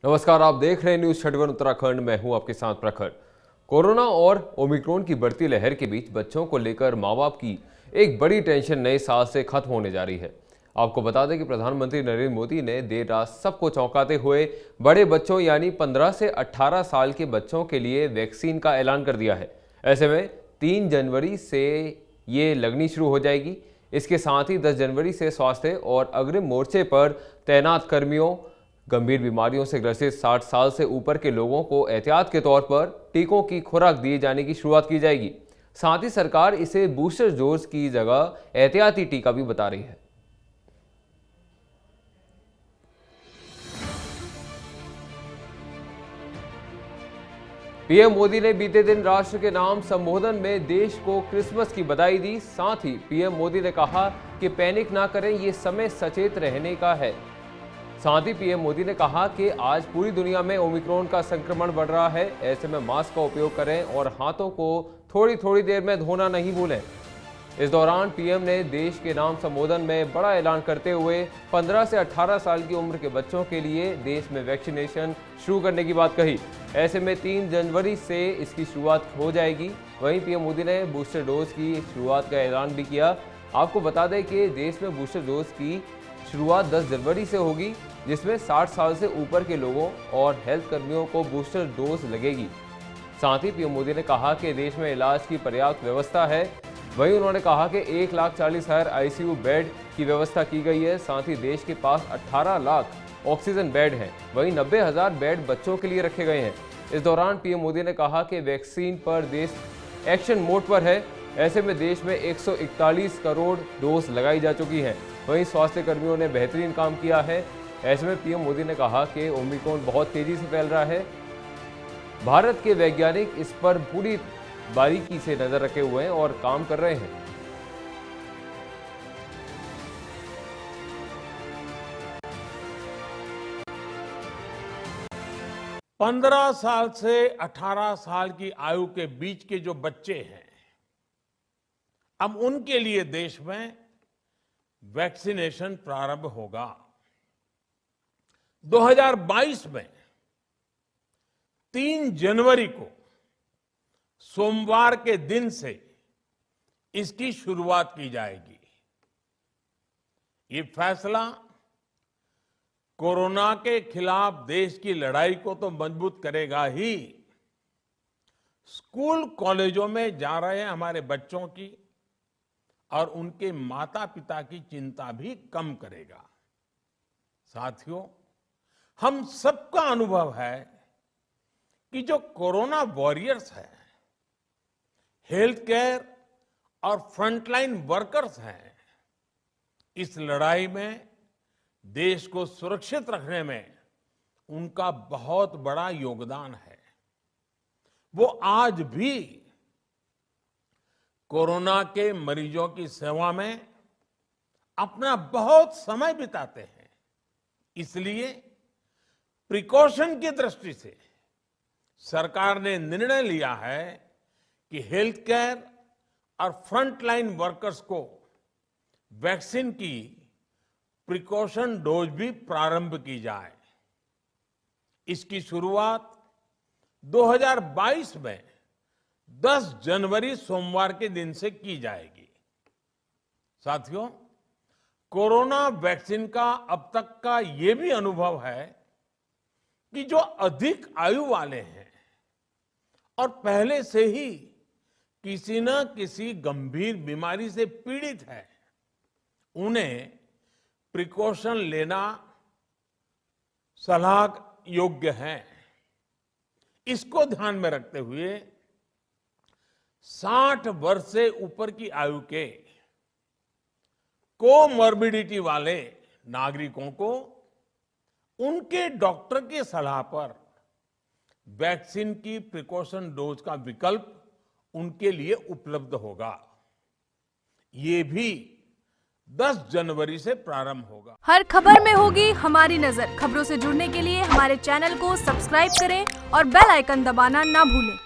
नमस्कार, आप देख रहे हैं न्यूज 61 उत्तराखंड। मैं हूं आपके साथ प्रखर। कोरोना और ओमिक्रॉन की बढ़ती लहर के बीच बच्चों को लेकर मां बाप की एक बड़ी टेंशन नए साल से खत्म होने जा रही है। आपको बता दें कि प्रधानमंत्री नरेंद्र मोदी ने देर रात सबको चौंकाते हुए बड़े बच्चों यानी 15 से 18 साल के बच्चों के लिए वैक्सीन का ऐलान कर दिया है। ऐसे में 3 जनवरी से ये लगनी शुरू हो जाएगी। इसके साथ ही 10 जनवरी से स्वास्थ्य और अग्रिम मोर्चे पर तैनात कर्मियों, गंभीर बीमारियों से ग्रसित 60 साल से ऊपर के लोगों को एहतियात के तौर पर टीकों की खुराक दिए जाने की शुरुआत की जाएगी। साथ ही सरकार इसे बूस्टर डोज की जगह एहतियाती टीका भी बता रही है। पीएम मोदी ने बीते दिन राष्ट्र के नाम संबोधन में देश को क्रिसमस की बधाई दी। साथ ही पीएम मोदी ने कहा कि पैनिक ना करें, ये समय सचेत रहने का है। साथ ही पीएम मोदी ने कहा कि आज पूरी दुनिया में ओमिक्रॉन का संक्रमण बढ़ रहा है। ऐसे में मास्क का उपयोग करें और हाथों को थोड़ी थोड़ी देर में धोना नहीं भूलें। इस दौरान पीएम ने देश के नाम संबोधन में बड़ा ऐलान करते हुए 15 से 18 साल की उम्र के बच्चों के लिए देश में वैक्सीनेशन शुरू करने की बात कही। ऐसे में 3 जनवरी से इसकी शुरुआत हो जाएगी। वहीं पीएम मोदी ने बूस्टर डोज की शुरुआत का ऐलान भी किया। आपको बता दें कि देश में बूस्टर डोज की शुरुआत 10 जनवरी से होगी, जिसमें 60 साल से ऊपर के लोगों और हेल्थ कर्मियों को बूस्टर डोज लगेगी। साथ ही पीएम मोदी ने कहा कि देश में इलाज की पर्याप्त व्यवस्था है। वहीं उन्होंने कहा कि 1,40,000 आईसीयू बेड की व्यवस्था की गई है। साथ ही देश के पास 18 लाख ऑक्सीजन बेड हैं। वहीं 90,000 बेड बच्चों के लिए रखे गए हैं। इस दौरान पीएम मोदी ने कहा कि वैक्सीन पर देश एक्शन मोड पर है। ऐसे में देश में 141 करोड़ डोज लगाई जा चुकी हैं। वहीं स्वास्थ्य कर्मियों ने बेहतरीन काम किया है। ऐसे में पीएम मोदी ने कहा कि ओमिक्रॉन बहुत तेजी से फैल रहा है। भारत के वैज्ञानिक इस पर पूरी बारीकी से नजर रखे हुए हैं और काम कर रहे हैं। पंद्रह साल से 18 साल की आयु के बीच के जो बच्चे हैं, अब उनके लिए देश में वैक्सीनेशन प्रारंभ होगा। 2022 में 3 जनवरी को सोमवार के दिन से इसकी शुरुआत की जाएगी। ये फैसला कोरोना के खिलाफ देश की लड़ाई को तो मजबूत करेगा ही, स्कूल कॉलेजों में जा रहे हमारे बच्चों की और उनके माता पिता की चिंता भी कम करेगा। साथियों, हम सबका अनुभव है कि जो कोरोना वॉरियर्स हैं, हेल्थ केयर और फ्रंटलाइन वर्कर्स हैं, इस लड़ाई में देश को सुरक्षित रखने में उनका बहुत बड़ा योगदान है। वो आज भी कोरोना के मरीजों की सेवा में अपना बहुत समय बिताते हैं। इसलिए प्रिकॉशन की दृष्टि से सरकार ने निर्णय लिया है कि हेल्थ केयर और फ्रंटलाइन वर्कर्स को वैक्सीन की प्रिकॉशन डोज भी प्रारंभ की जाए। इसकी शुरुआत 2022 में 10 जनवरी सोमवार के दिन से की जाएगी। साथियों, कोरोना वैक्सीन का अब तक का ये भी अनुभव है कि जो अधिक आयु वाले हैं और पहले से ही किसी न किसी गंभीर बीमारी से पीड़ित है, उन्हें प्रिकॉशन लेना सलाह योग्य है। इसको ध्यान में रखते हुए 60 वर्ष से ऊपर की आयु के कोमॉर्बिडिटी वाले नागरिकों को उनके डॉक्टर की सलाह पर वैक्सीन की प्रिकॉशन डोज का विकल्प उनके लिए उपलब्ध होगा। ये भी 10 जनवरी से प्रारंभ होगा। हर खबर में होगी हमारी नजर। खबरों से जुड़ने के लिए हमारे चैनल को सब्सक्राइब करें और बेल आइकन दबाना ना भूलें।